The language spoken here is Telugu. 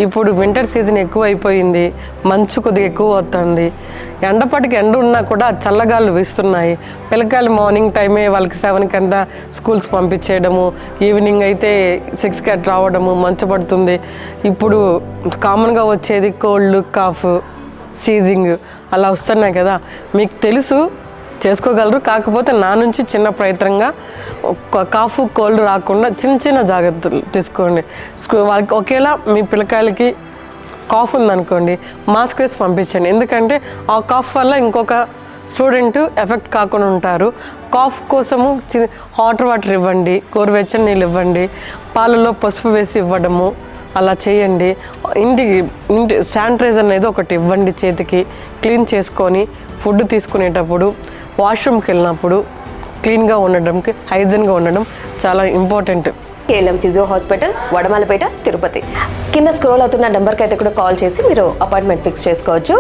ఇప్పుడు వింటర్ సీజన్ ఎక్కువ అయిపోయింది, మంచు కొద్దిగా ఎక్కువ అవుతుంది. ఎండపాటికి ఎండ ఉన్నా కూడా చల్లగాళ్ళు వీస్తున్నాయి. పిల్లకాయలు మార్నింగ్ టైమే వాళ్ళకి 7కి అంతా స్కూల్స్కి పంపించేయడము, ఈవినింగ్ అయితే 6కి అట్లా రావడము, మంచు పడుతుంది. ఇప్పుడు కామన్గా వచ్చేది కోల్డ్, కాఫ్, సీజింగ్ అలా వస్తున్నాయి కదా. మీకు తెలుసు, చేసుకోగలరు. కాకపోతే నా నుంచి చిన్న ప్రయత్నంగా కాఫ్, కోల్డ్ రాకుండా చిన్న చిన్న జాగ్రత్తలు తీసుకోండి. వాళ్ళకి ఒకేలా మీ పిల్లకాయలకి కాఫ్ ఉందనుకోండి, మాస్క్ వేసి పంపించండి. ఎందుకంటే ఆ కాఫ్ వల్ల ఇంకొక స్టూడెంట్ ఎఫెక్ట్ కాకుండా ఉంటారు. కాఫ్ కోసము హాట్ వాటర్ ఇవ్వండి, గోరువెచ్చని నీళ్ళు ఇవ్వండి, పాలలో పసుపు వేసి ఇవ్వడము అలా చేయండి. ఇంటి శానిటైజర్ అనేది ఒకటి ఇవ్వండి, చేతికి క్లీన్ చేసుకొని ఫుడ్ తీసుకునేటప్పుడు, వాష్రూమ్కి వెళ్ళినప్పుడు క్లీన్గా ఉండడంకి, హైజీన్గా ఉండడం చాలా important. KLM physio hospital, Vadamalapeta, Tirupati. కింద స్క్రోల్ అవుతున్న నెంబర్కి అయితే కూడా కాల్ చేసి మీరు అపాయింట్మెంట్ ఫిక్స్ చేసుకోవచ్చు.